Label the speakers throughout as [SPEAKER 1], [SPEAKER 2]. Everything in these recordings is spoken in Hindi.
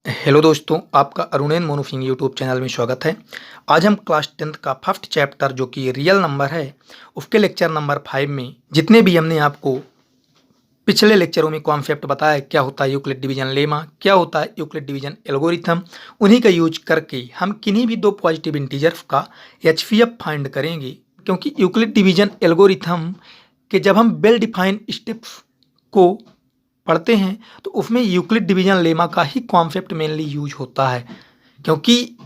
[SPEAKER 1] हेलो दोस्तों, आपका अरुणेन मोनूसिंह यूट्यूब चैनल में स्वागत है। आज हम क्लास 10th का फर्स्ट चैप्टर जो कि रियल नंबर है, उसके लेक्चर नंबर 5 में जितने भी हमने आपको पिछले लेक्चरों में कॉन्सेप्ट बताया, क्या होता है यूक्लिड डिवीजन लेमा, क्या होता है यूक्लिड डिवीजन एल्गोरिथम, उन्हीं का यूज करके हम किन्हीं भी दो पॉजिटिव इंटीजर्स का एचसीएफ फाइंड करेंगे। क्योंकि यूक्लिड डिवीजन एल्गोरिथम के जब हम वेल डिफाइंड स्टेप्स को पढ़ते हैं तो उसमें यूक्लिड डिवीजन लेमा का ही कॉन्सेप्ट मेनली यूज होता है। क्योंकि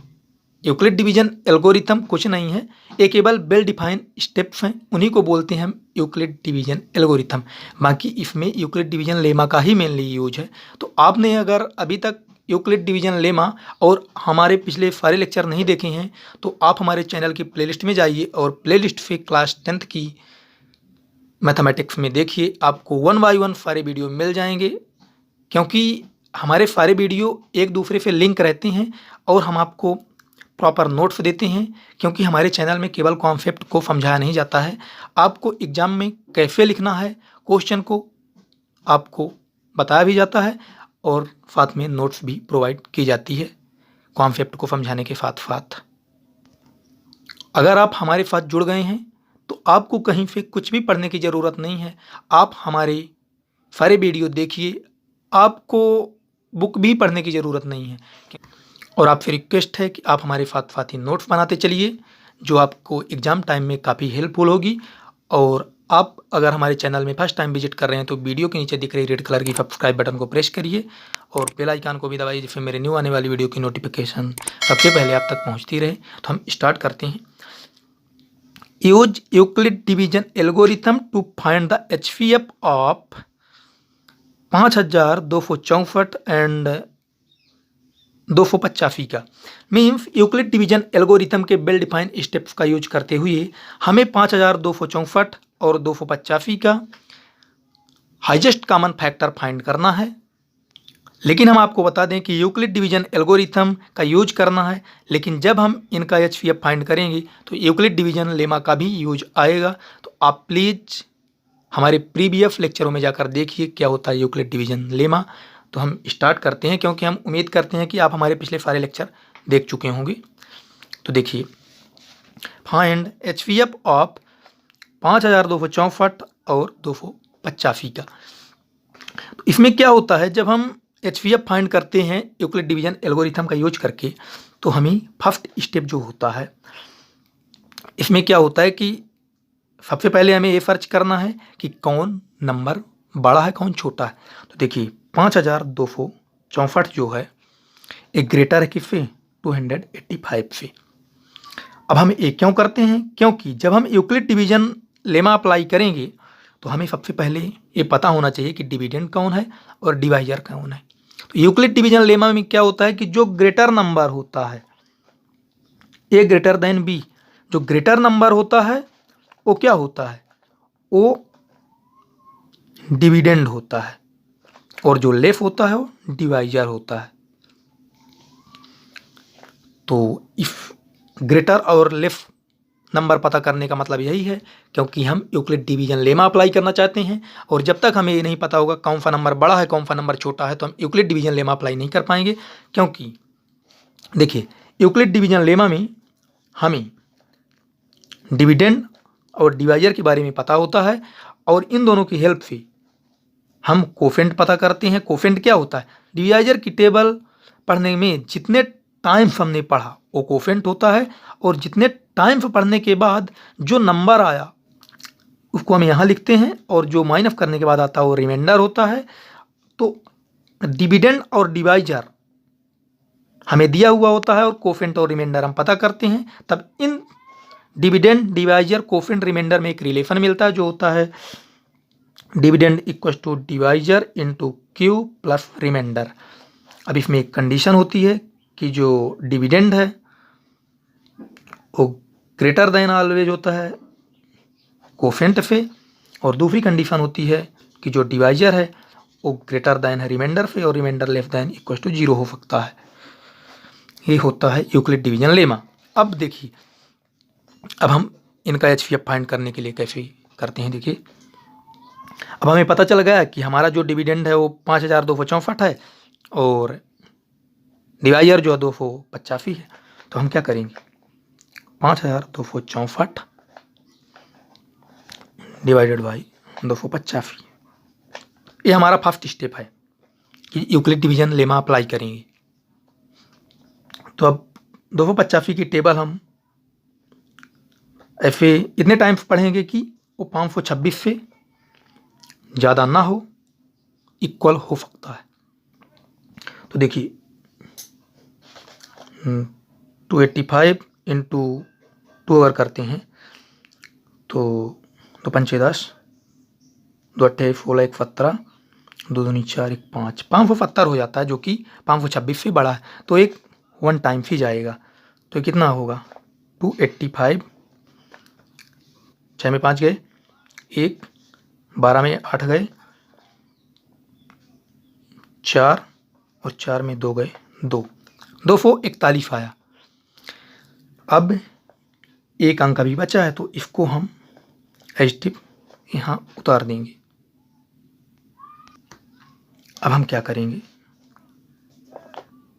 [SPEAKER 1] यूक्लिड डिवीजन एल्गोरिथम कुछ नहीं है, ये केवल वेल डिफाइंड स्टेप्स हैं, उन्हीं को बोलते हैं हम यूक्लिड डिवीजन एल्गोरिथम। बाकी इसमें यूक्लिड डिवीजन लेमा का ही मेनली यूज है। तो आपने अगर अभी तक यूक्लिड डिवीजन लेमा और हमारे पिछले सारे लेक्चर नहीं देखे हैं तो आप हमारे चैनल की प्लेलिस्ट में जाइए और प्लेलिस्ट से क्लास 10th की मैथमेटिक्स में देखिए, आपको 1 बाय 1 सारे वीडियो मिल जाएंगे। क्योंकि हमारे सारे वीडियो एक दूसरे से लिंक रहते हैं और हम आपको प्रॉपर नोट्स देते हैं। क्योंकि हमारे चैनल में केवल कॉन्सेप्ट को समझाया नहीं जाता है, आपको एग्ज़ाम में कैसे लिखना है क्वेश्चन को आपको बताया भी जाता है और साथ में नोट्स भी प्रोवाइड की जाती है कॉन्सेप्ट को समझाने के साथ साथ। अगर आप हमारे साथ जुड़ गए हैं तो आपको कहीं से कुछ भी पढ़ने की ज़रूरत नहीं है, आप हमारे सारे वीडियो देखिए, आपको बुक भी पढ़ने की ज़रूरत नहीं है। और आपसे रिक्वेस्ट है कि आप हमारे साथ साथ ही नोट्स बनाते चलिए, जो आपको एग्ज़ाम टाइम में काफ़ी हेल्पफुल होगी। और आप अगर हमारे चैनल में फर्स्ट टाइम विजिट कर रहे हैं तो वीडियो के नीचे दिख रही रेड कलर की सब्सक्राइब बटन को प्रेस करिए और बेल आइकन को भी दबाइए, जिससे मेरे न्यू आने वाली वीडियो की नोटिफिकेशन सबसे पहले आप तक पहुँचती रहे। तो हम स्टार्ट करते हैं। Use Euclid division algorithm to find the HCF of 5264 and 285 का। मीन्स यूक्लिड डिवीजन एल्गोरिथम के वेल डिफाइंड स्टेप्स का यूज करते हुए हमें 5264 और 285 का हाईएस्ट कॉमन फैक्टर फाइंड करना है। लेकिन हम आपको बता दें कि यूक्लिड डिवीजन एल्गोरिथम का यूज करना है, लेकिन जब हम इनका एचसीएफ फाइंड करेंगे तो यूक्लिड डिवीजन लेमा का भी यूज आएगा। तो आप प्लीज़ हमारे प्रीवियस लेक्चरों में जाकर देखिए क्या होता है यूक्लिड डिवीजन लेमा। तो हम स्टार्ट करते हैं, क्योंकि हम उम्मीद करते हैं कि आप हमारे पिछले सारे लेक्चर देख चुके होंगे। तो देखिए, फाइंड एचसीएफ ऑफ 5264 और 285 का। तो इसमें क्या होता है, जब हम एचसीएफ फाइंड करते हैं यूक्लिड डिवीजन एल्गोरिथम का यूज करके, तो हमें फर्स्ट स्टेप जो होता है इसमें क्या होता है कि सबसे पहले हमें ये सर्च करना है कि कौन नंबर बड़ा है कौन छोटा है। तो देखिए 5264 जो है एक ग्रेटर है किससे, 285 से। अब हम ये क्यों करते हैं, क्योंकि जब हम यूक्लिड डिवीजन लेमा अप्लाई करेंगे तो हमें सबसे पहले ये पता होना चाहिए कि डिविडेंड कौन है और डिवाइजर कौन है। तो यूक्लिड डिवीजन लेमा में क्या होता है कि जो ग्रेटर नंबर होता है ए ग्रेटर देन बी, जो ग्रेटर नंबर होता है वो क्या होता है, वो डिविडेंड होता है, और जो लेस होता है वो डिवाइजर होता है। तो इफ ग्रेटर और लेस नंबर पता करने का मतलब यही है, क्योंकि हम यूक्लिड डिवीजन लेमा अप्लाई करना चाहते हैं और जब तक हमें ये नहीं पता होगा कौन सा नंबर बड़ा है कौन सा नंबर छोटा है तो हम यूक्लिड डिवीजन लेमा अप्लाई नहीं कर पाएंगे। क्योंकि देखिए यूक्लिड डिवीजन लेमा में हमें डिविडेंड और डिवाइजर के बारे में पता होता है और इन दोनों की हेल्प से हम कोफेंट पता करते हैं। कोफेंट क्या होता है, डिवाइजर की टेबल पढ़ने में जितने टाइम हमने पढ़ा वो कोफेंट होता है, और जितने टाइम पढ़ने के बाद जो नंबर आया उसको हम यहाँ लिखते हैं, और जो माइनस करने के बाद आता है वो रिमाइंडर होता है। तो डिविडेंड और डिवाइजर हमें दिया हुआ होता है और कोफेंट और रिमाइंडर हम पता करते हैं, तब इन डिविडेंड डिवाइजर कोफेंट रिमाइंडर में एक रिलेशन मिलता है जो होता है dividend equal to divisor into q plus remainder. अब इसमें एक कंडीशन होती है कि जो डिविडेंड है वो ग्रेटर देन ऑलवेज होता है कोफेंट से, और दूसरी कंडीशन होती है कि जो डिवाइजर है वो ग्रेटर देन है रिमाइंडर से, और remainder less than equal to 0 हो सकता है। ये होता है यूक्लिड डिवीजन लेमा। अब देखिए, अब हम इनका एचसीएफ फाइंड करने के लिए कैसे करते हैं। देखिए, अब हमें पता चल गया कि हमारा जो डिविडेंड है वो 5264 है और डिवाइजर जो है 285 है, तो हम क्या करेंगे 5264 डिवाइडेड बाई 285। ये हमारा फर्स्ट स्टेप है कि यूक्लिड डिवीजन लेमा अप्लाई करेंगे। तो अब 285 की टेबल हम एफ ए इतने टाइम्स पढ़ेंगे कि वो 526 से ज़्यादा ना हो, इक्वल हो सकता है। तो देखिए 285 इंटू 2 अगर करते हैं तो 2 पंचे 10, 2 अट्ठे 16 1 17, 2 दूनी 4 1 5, 570 हो जाता है, जो कि 526 से बड़ा है। तो एक 1 टाइम ही जाएगा, तो कितना होगा 285, 6 में 5 गए 1, 12 में 8 गए 4 और 4 में 2 गए 2, 241 आया। अब एक अंक अभी बचा है, तो इसको हम एच टिप यहाँ उतार देंगे। अब हम क्या करेंगे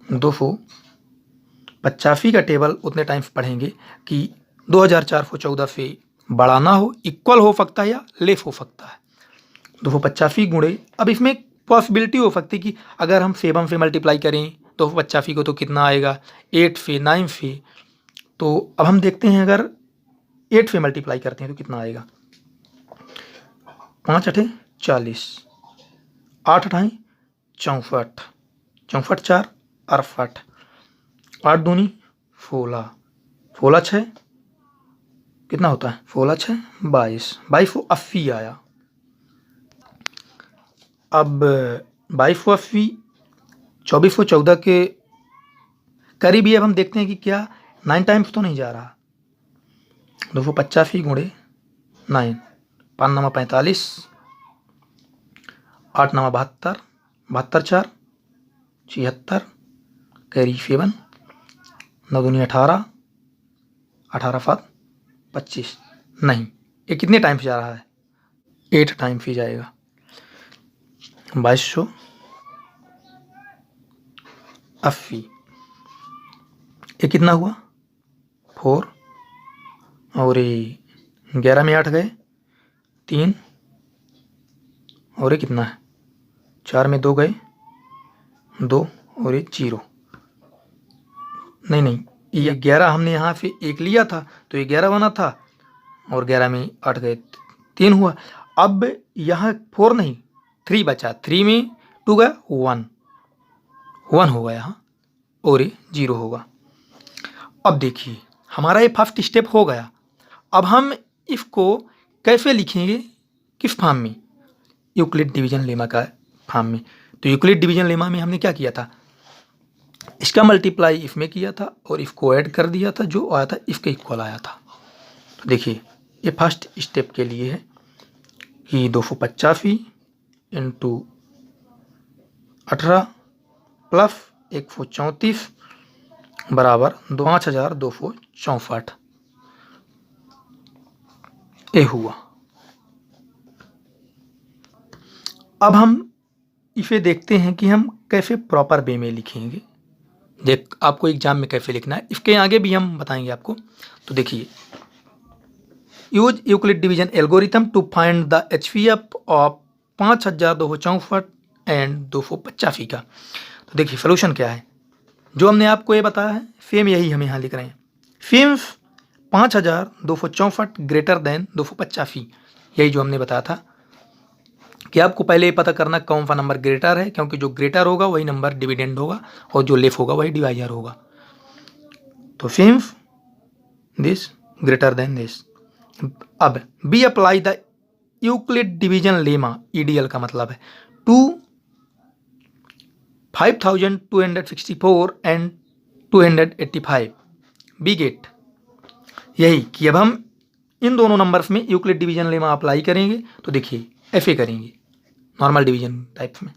[SPEAKER 1] 285 का टेबल उतने टाइम्स पढ़ेंगे कि 2414 से बड़ा ना हो, इक्वल हो सकता है या लेस हो सकता है। 285 गुणे, अब इसमें पॉसिबिलिटी हो सकती है कि अगर हम 7 से मल्टीप्लाई करें 285 को तो कितना आएगा 8 से 9 से। तो अब हम देखते हैं अगर 8 से मल्टीप्लाई करते हैं तो कितना आएगा 5 अठे 40, 8 अठाई 64, 64 4 68, 8 दूनी 16, 16 6 कितना होता है 16 6 22, 2280 आया। अब 2280 2414 के करीब ही। अब हम देखते हैं कि क्या 9 टाइम्स तो नहीं जा रहा। 285 गुणे 9, 5 नमा 45, 8 नमा 72, 72 4 76, कैरी 7, 9 दूनी 18, 18 7 25, नहीं ये कितने टाइम्स जा रहा है 8 टाइम्स ही जाएगा। 2280, ये कितना हुआ 4, और ये 11 में 8 गए 3, और ये कितना है 4 में 2 गए 2, और ये 0, नहीं ये 11 हमने यहाँ से 1 लिया था तो ये 11 बना था, और 11 में 8 गए 3 हुआ। अब यहाँ 4 नहीं 3 बचा, 3 में 2 गया 1 होगा यहाँ, और ये 0 होगा। अब देखिए हमारा ये फर्स्ट स्टेप हो गया। अब हम इसको कैसे लिखेंगे, किस फॉर्म में, यूक्लिड डिवीजन लेमा का फॉर्म में। तो यूक्लिड डिवीजन लेमा में हमने क्या किया था, इसका मल्टीप्लाई इसमें किया था और इसको ऐड कर दिया था, जो आया था इसके इक्वल आया था। तो देखिए ये फर्स्ट स्टेप के लिए है कि 285 इंटू 18 प्लस 134 बराबर 5264, ये हुआ। अब हम इसे देखते हैं कि हम कैसे प्रॉपर वे में लिखेंगे। देख आपको एग्जाम में कैसे लिखना है, इसके आगे भी हम बताएंगे आपको। तो देखिए use Euclid division algorithm to find the HCF of 5264 and 285 का। तो देखिए सोल्यूशन क्या है, जो हमने आपको ये बताया है सेम यही हम यहाँ लिख रहे हैं। सेम 5264 ग्रेटर देन 285, यही जो हमने बताया था कि आपको पहले ये पता करना कौन सा नंबर ग्रेटर है, क्योंकि जो ग्रेटर होगा वही नंबर डिविडेंड होगा और जो लेस होगा वही डिवाइजर होगा। तो same this greater than this. अब we apply the Euclid division lemma, EDL का मतलब है, टू 5264 एंड 285 बी गेट, यही कि अब हम इन दोनों नंबर्स में यूक्लिड डिवीजन लेमा अप्लाई करेंगे। तो देखिए ऐसे करेंगे नॉर्मल डिवीजन टाइप्स में।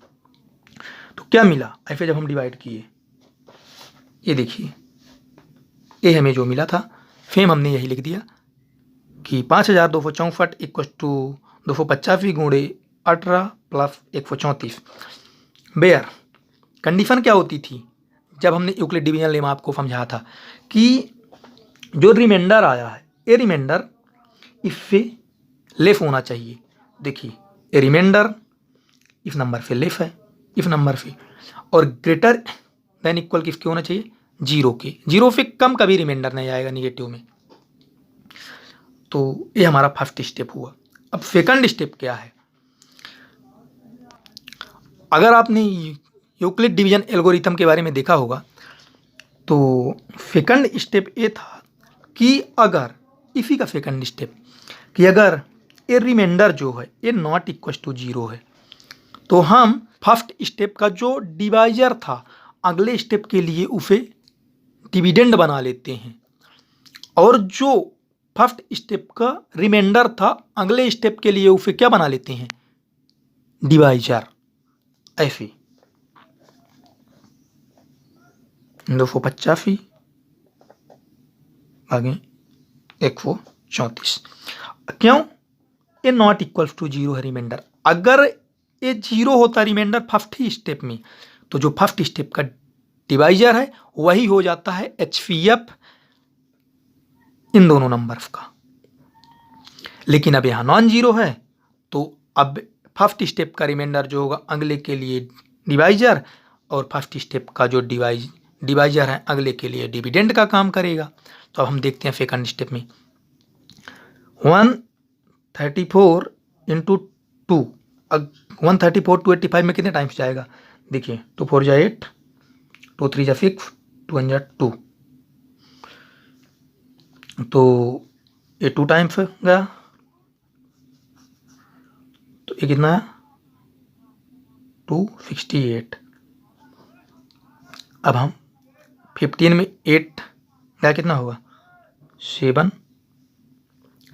[SPEAKER 1] तो क्या मिला ऐसे जब हम डिवाइड किए, ये देखिए ये हमें जो मिला था फेम हमने यही लिख दिया कि 5264 इक्वल टू 285 गुणे 18 प्लस 134। बेयर कंडीशन क्या होती थी, जब हमने यूक्लिड डिवीजन लेमा आपको समझाया था कि जो रिमाइंडर आया है ये रिमाइंडर इफ लेफ होना चाहिए। देखिए ये रिमाइंडर इफ नंबर पे लेफ है, इफ नंबर पे, और ग्रेटर देन इक्वल किसके होना चाहिए, जीरो के। जीरो से कम कभी रिमाइंडर नहीं आएगा निगेटिव में। तो ये हमारा फर्स्ट स्टेप हुआ। अब सेकंड स्टेप क्या है, अगर आपने यूक्लिड डिवीजन एल्गोरिथम के बारे में देखा होगा तो सेकंड स्टेप ये था कि अगर इसी का सेकंड स्टेप कि अगर ये रिमाइंडर जो है ये नॉट इक्वल टू जीरो है तो हम फर्स्ट स्टेप का जो डिवाइजर था अगले स्टेप के लिए उसे डिविडेंड बना लेते हैं, और जो फर्स्ट स्टेप का रिमाइंडर था अगले स्टेप के लिए उसे क्या बना लेते हैं, डिवाइजर। ऐसे 285 आगे 134। क्यों, ये नॉट इक्वल टू जीरो है रिमाइंडर। अगर ये जीरो होता रिमाइंडर फर्स्ट ही स्टेप में तो जो फर्स्ट स्टेप का डिवाइजर है वही हो जाता है HCF इन दोनों नंबर्स का। लेकिन अब यहाँ नॉन जीरो है तो अब फर्स्ट स्टेप का रिमाइंडर जो होगा अगले के लिए डिवाइजर, और फर्स्ट स्टेप का जो डिवाइजर है अगले के लिए डिविडेंड का काम करेगा। तो अब हम देखते हैं सेकंड स्टेप में 134 इंटू 2, 134 285 में कितने टाइम्स जाएगा, देखिए 2 4 जा 8, 2 3 जा 6, 2 1 जा 2, तो ये 2 टाइम्स गया तो ये कितना है 268। अब हम 15 में 8 गया कितना होगा 7,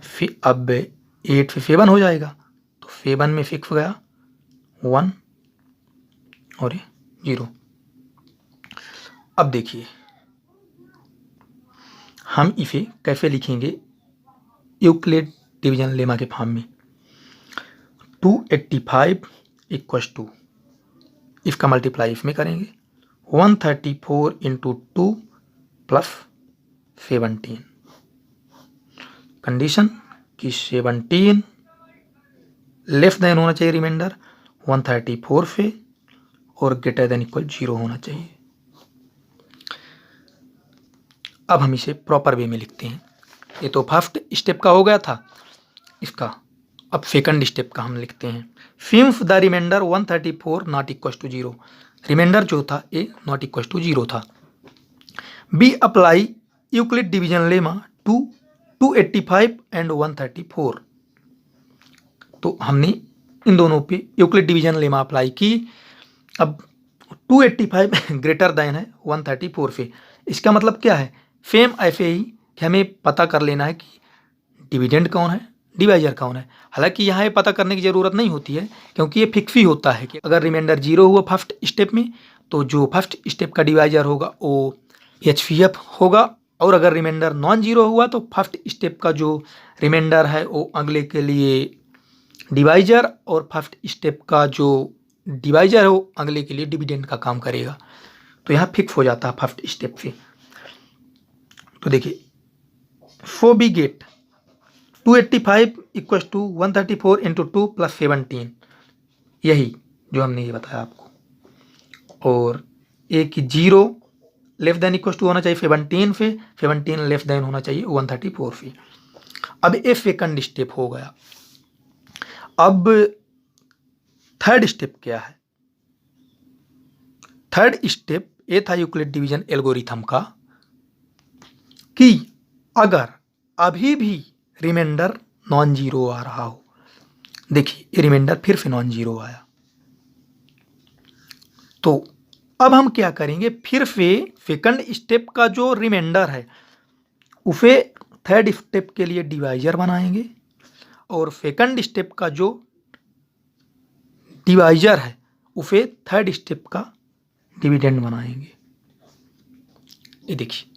[SPEAKER 1] फिर अब 8 फिर 7 हो जाएगा तो 7 में 6 गया 1 और ये 0। अब देखिए हम इसे कैसे लिखेंगे यूक्लिड डिवीजन लेमा के फॉर्म में। 285 इक्वल टू, इसका मल्टीप्लाई इसमें करेंगे 134 इंटू 2 प्लस 17। कंडीशन कि 17 लेस देन होना चाहिए रिमाइंडर 134 से और ग्रेटर देन इक्वल 0 होना चाहिए। अब हम इसे प्रॉपर वे में लिखते हैं। ये तो फर्स्ट स्टेप का हो गया था इसका, अब सेकंड स्टेप का हम लिखते हैं। Since the remainder 134 not equal to 0, remainder जो था ये नॉट इक्वल टू 0 था, we apply Euclid division lemma to 285 and 134। तो हमने इन दोनों पे यूक्लिड डिवीजन लेमा अप्लाई की। अब 285 ग्रेटर देन है 134 से, इसका मतलब क्या है, सेम ऐसे ही कि हमें पता कर लेना है कि डिविडेंड कौन है डिवाइजर कौन है। हालांकि यहाँ ये पता करने की ज़रूरत नहीं होती है क्योंकि ये फिक्स ही होता है कि अगर रिमाइंडर 0 हुआ फर्स्ट स्टेप में तो जो फर्स्ट स्टेप का डिवाइजर होगा वो HCF होगा, और अगर रिमाइंडर नॉन जीरो हुआ तो फर्स्ट स्टेप का जो रिमाइंडर है वो अगले के लिए डिवाइजर, और फर्स्ट स्टेप का जो डिवाइजर है वो अगले के लिए डिविडेंड का काम करेगा। तो यहाँ फिक्स हो जाता है फर्स्ट स्टेप से। तो देखिए for we get 285 equal to 134 into 2 plus 17, यही जो हमने ये बताया आपको, और एक 0 लेस देन इक्वल टू होना चाहिए 17 से, 17 लेस देन होना चाहिए 134 से। अब ये सेकंड स्टेप हो गया। अब थर्ड स्टेप क्या है, थर्ड स्टेप ये था यूक्लिड डिवीजन एल्गोरिथम का कि अगर अभी भी रिमाइंडर नॉन जीरो आ रहा हो, देखिए ये रिमाइंडर फिर से नॉन जीरो आया, तो अब हम क्या करेंगे, फिर से सेकंड स्टेप का जो रिमाइंडर है उसे थर्ड स्टेप के लिए डिवाइजर बनाएंगे, और सेकंड स्टेप का जो डिवाइजर है उसे थर्ड स्टेप का डिविडेंड बनाएंगे। ये देखिए,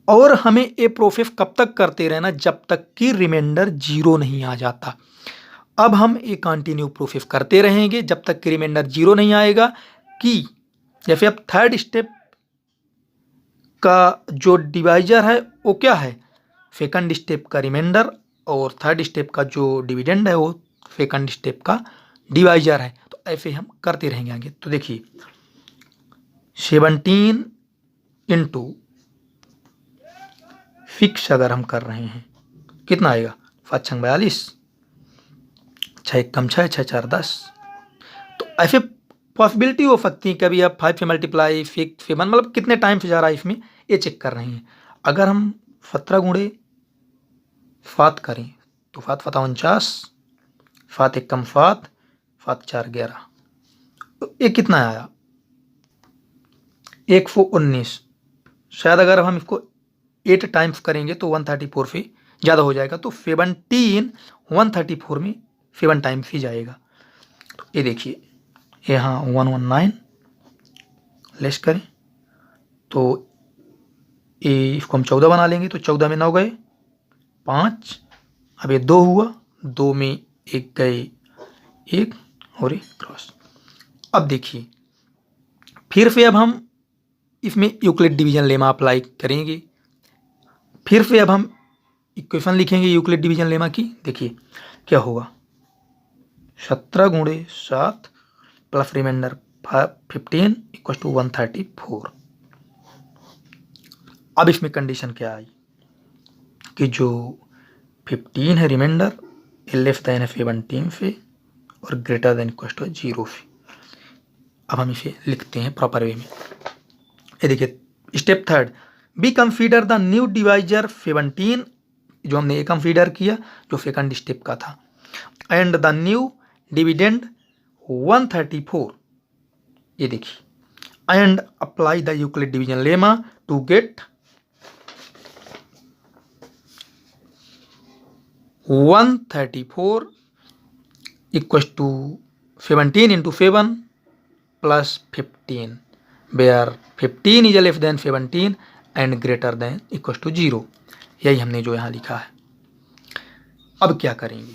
[SPEAKER 1] और हमें ये प्रोसेस कब तक करते रहना, जब तक कि रिमाइंडर 0 नहीं आ जाता। अब हम ये कंटिन्यू प्रोसेस करते रहेंगे जब तक कि रिमाइंडर 0 नहीं आएगा, कि या फिर अब थर्ड स्टेप का जो डिवाइजर है वो क्या है, सेकंड स्टेप का रिमाइंडर, और थर्ड स्टेप का जो डिविडेंड है वो सेकंड स्टेप का डिवाइजर है। तो ऐसे हम करते रहेंगे आगे। तो देखिए 17 इंटू 6 अगर हम कर रहे हैं कितना आएगा, 5 छंग 42, 6 एक कम 6, 6 4 10। तो ऐसे पॉसिबिलिटी हो सकती है कभी आप 5 से मल्टीप्लाई 6 से 1, मतलब कितने टाइम से जा रहा है इसमें ये चेक कर रहे हैं। अगर हम 17 गुणे 7 करें तो 7 7 49, 7 एक कम 7, 7 4 11, तो ये कितना आया 119। शायद अगर हम इसको 8 टाइम्स करेंगे तो 134 से ज़्यादा हो जाएगा। तो 17 134 में 7 टाइम्स ही जाएगा। तो ये देखिए यहाँ 119 लेस करें तो ये इसको हम 14 बना लेंगे। तो 14 में 9 गए 5, अब ये 2 हुआ, 2 में 1 गए 1 और 1 क्रॉस। अब देखिए फिर से अब हम इसमें यूक्लिड डिवीजन लेमा अप्लाई करेंगे। फिर से अब हम इक्वेशन लिखेंगे यूक्लिड डिवीजन लेमा की। देखिए क्या होगा, 17 गुणे 7 प्लस रिमाइंडर 15 इक्वल टू 134। अब इसमें कंडीशन क्या आई कि जो 15 है रिमाइंडर लेस देन है 17 से और ग्रेटर देन इक्वल टू 0 से। अब हम इसे लिखते हैं प्रॉपर वे में। ये देखिए step third, B consider the new divisor 17, जो हमने ये कंसीडर किया जो सेकंड स्टेप का था, एंड द न्यू डिविडेंड 134। ये देखिए and apply the Euclid division lemma to get 134 equal to 17 into 7 plus 15 where 15 is less than 17 and greater than equal to 0। यही हमने जो यहाँ लिखा है। अब क्या करेंगे,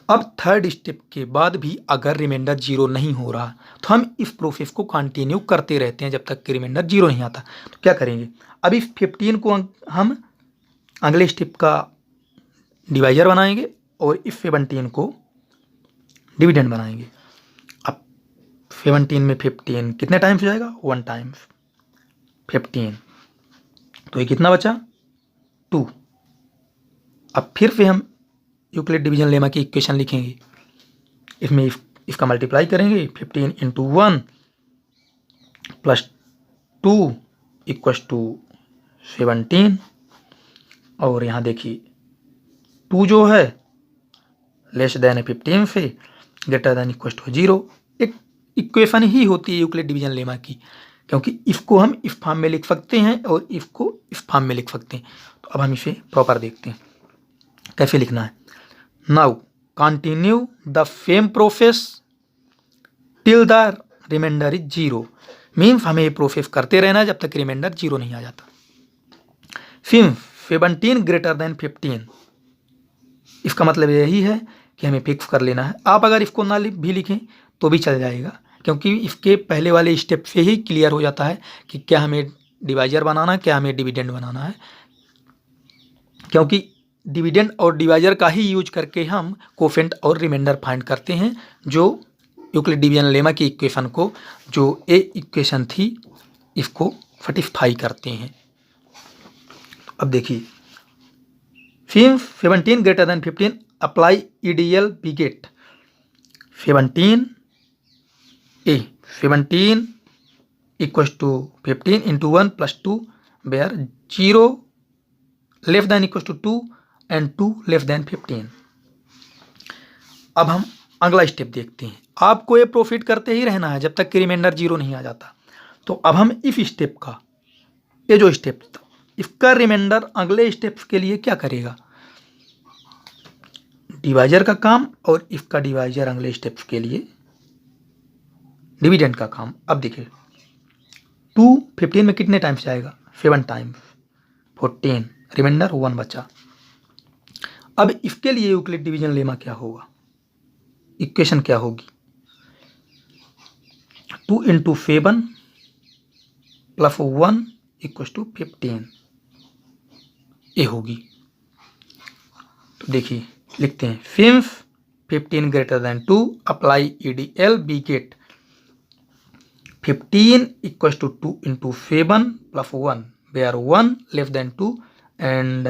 [SPEAKER 1] अब थर्ड स्टेप के बाद भी अगर रिमाइंडर 0 नहीं हो रहा तो हम इस प्रोसेस को कंटिन्यू करते रहते हैं जब तक कि रिमाइंडर 0 नहीं आता। तो क्या करेंगे, अब इस 15 को हम अगले स्टेप का डिवाइजर बनाएंगे और इस 17 को डिविडेंड बनाएंगे। अब 17 में 15 कितने टाइम्स हो जाएगा, 1 टाइम्स 15, तो ये कितना बचा 2। अब फिर से हम यूक्लिड डिवीजन लेमा की इक्वेशन लिखेंगे। इसमें इसका मल्टीप्लाई करेंगे 15 इंटू 1 प्लस 2 इक्वस टू 17, और यहाँ देखिए 2 जो है लेस देन 15 से ग्रेटर देन इक्वल टू 0। एक इक्वेशन ही होती है यूक्लिड डिवीजन लेमा की, क्योंकि इसको हम इस फॉर्म में लिख सकते हैं और इसको इस फॉर्म में लिख सकते हैं। तो अब हम इसे प्रॉपर देखते हैं कैसे लिखना है। Now continue the same process till the remainder is 0, means हमें ये प्रोसेस करते रहना है जब तक रिमाइंडर 0 नहीं आ जाता। फिर 17 ग्रेटर देन 15, इसका मतलब यही है कि हमें फिक्स कर लेना है। आप अगर इसको ना भी लिखें तो भी चल जाएगा, क्योंकि इसके पहले वाले स्टेप से ही क्लियर हो जाता है कि क्या हमें डिवाइजर बनाना है, क्या हमें डिविडेंड बनाना है, क्योंकि डिविडेंड और डिवाइजर का ही यूज करके हम कोफेंट और रिमाइंडर फाइंड करते हैं, जो यूक्लिड डिवीजन लेमा की इक्वेशन को, जो ए इक्वेशन थी, इसको सेटिस्फाई करते हैं। अब देखिए फिर 17 greater than 15 apply EDL we get 17 equal to 15 into 1 plus 2 where 0 less than equal to 2 and 2 less than 15। अब हम अगला स्टेप देखते हैं। आपको ये प्रॉफिट करते ही रहना है जब तक कि रिमाइंडर 0 नहीं आ जाता। तो अब हम इस स्टेप का, ये जो स्टेप था, इसका रिमाइंडर अगले स्टेप्स के लिए क्या करेगा, डिवाइजर का काम, और इसका डिवाइजर अगले स्टेप्स के लिए डिविडेंड का काम। अब देखिए 2 15 में कितने टाइम्स जाएगा, 7 टाइम्स, 14, रिमाइंडर 1 बचा। अब इसके लिए यूक्लिड डिवीजन लेमा क्या होगा, इक्वेशन क्या होगी, 2 इंटू 7 प्लस 1 इक्व टू 15 ये होगी। तो देखिए लिखते हैं since 15 greater than 2 apply EDL we get 15 equal to 2 into 7 plus 1 where 1 less than 2 and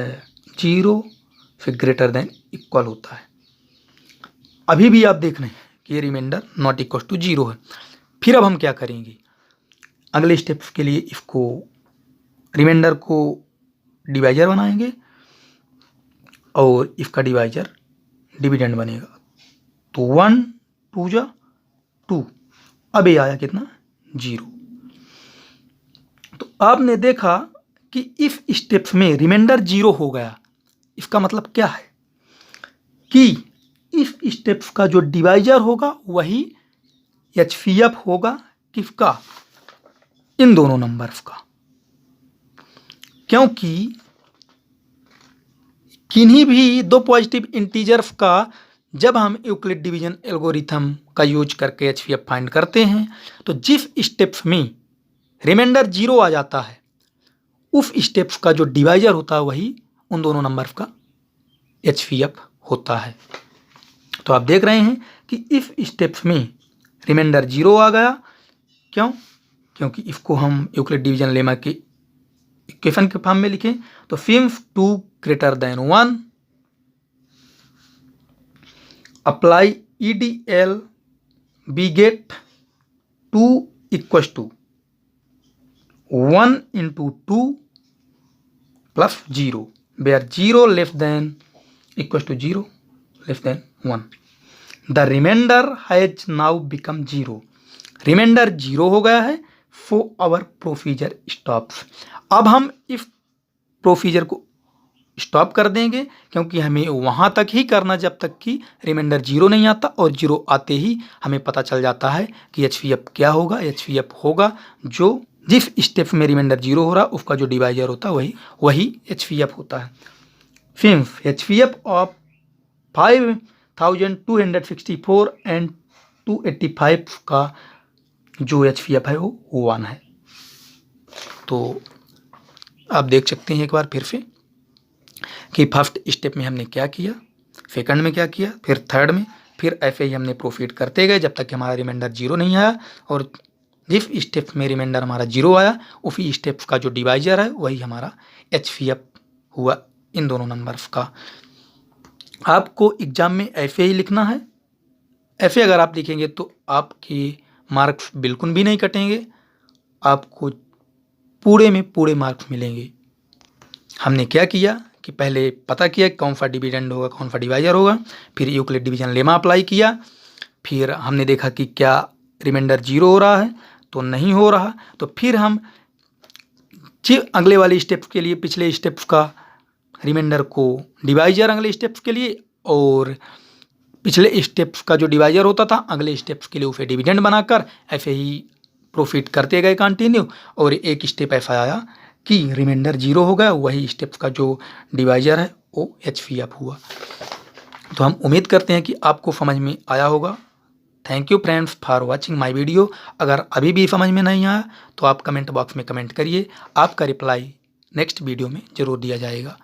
[SPEAKER 1] 0 फिर ग्रेटर देन इक्वल होता है। अभी भी आप देख रहे हैं कि ये रिमाइंडर नॉट इक्वल टू 0 है। फिर अब हम क्या करेंगे, अगले स्टेप्स के लिए इसको रिमाइंडर को डिवाइजर बनाएंगे और इसका डिवाइजर डिविडेंड बनेगा। तो 1 2 जा 2, अब ये आया कितना 0। तो आपने देखा कि इस स्टेप्स में रिमाइंडर 0 हो गया। इसका मतलब क्या है कि इस स्टेप्स का जो डिवाइजर होगा वही HCF होगा किसका, इन दोनों नंबर्स का। क्योंकि किन्हीं भी दो पॉजिटिव इंटीजर्स का जब हम यूक्लिड डिवीजन एल्गोरिथम का यूज करके HCF फाइंड करते हैं तो जिस स्टेप्स में रिमाइंडर 0 आ जाता है उस स्टेप्स का जो डिवाइजर होता है वही उन दोनों नंबर्स का HCF होता है। तो आप देख रहे हैं कि इस स्टेप्स में रिमाइंडर 0 आ गया। क्यों? क्योंकि इसको हम यूक्लिड डिवीजन लेमा के इक्वेशन के फॉर्म में लिखें तो since 2 greater than 1 apply EDL we get 2 equal to 1 into 2 plus 0 where 0 less than equal to 0 less than 1। The remainder has now become 0। Remainder 0 हो गया है। For our procedure stops. अब हम इस प्रोसीजर को स्टॉप कर देंगे क्योंकि हमें वहाँ तक ही करना जब तक कि रिमाइंडर 0 नहीं आता, और 0 आते ही हमें पता चल जाता है कि HCF क्या होगा। HCF होगा जो जिस स्टेप में रिमाइंडर 0 हो रहा उसका जो डिवाइजर होता है वही HCF होता है। सिंस HCF ऑफ 5264 एंड 285 का जो HCF है वो 1 है। तो आप देख सकते हैं एक बार फिर से कि फर्स्ट स्टेप में हमने क्या किया, सेकंड में क्या किया, फिर थर्ड में, फिर ऐसे ही हमने प्रोसीड करते गए जब तक कि हमारा रिमाइंडर 0 नहीं आया। और जिस स्टेप में रिमाइंडर हमारा 0 आया उसी स्टेप्स का जो डिवाइजर है वही हमारा HCF हुआ इन दोनों नंबर्स का। आपको एग्जाम में ऐसे ही लिखना है। ऐसे अगर आप लिखेंगे तो आपके मार्क्स बिल्कुल भी नहीं कटेंगे, आपको पूरे में पूरे मार्क्स मिलेंगे। हमने क्या किया कि पहले पता किया कौन सा डिविडेंड होगा कौन सा डिवाइजर होगा, फिर यूक्लिड डिवीजन लेमा अप्लाई किया, फिर हमने देखा कि क्या रिमाइंडर 0 हो रहा है तो नहीं हो रहा। तो फिर हम अगले वाले स्टेप्स के लिए पिछले स्टेप्स का रिमाइंडर को डिवाइजर अगले स्टेप्स के लिए, और पिछले स्टेप्स का जो डिवाइजर होता था अगले स्टेप्स के लिए उसे डिविडेंड बनाकर ऐसे ही प्रोफिट करते गए कंटिन्यू। और एक स्टेप ऐसा आया कि रिमाइंडर 0 हो गया, वही स्टेप्स का जो डिवाइजर है वो HCF हुआ। तो हम उम्मीद करते हैं कि आपको समझ में आया होगा। Thank you friends for watching my video. अगर अभी भी समझ में नहीं आया तो आप कमेंट बॉक्स में कमेंट करिए, आपका रिप्लाई नेक्स्ट वीडियो में ज़रूर दिया जाएगा।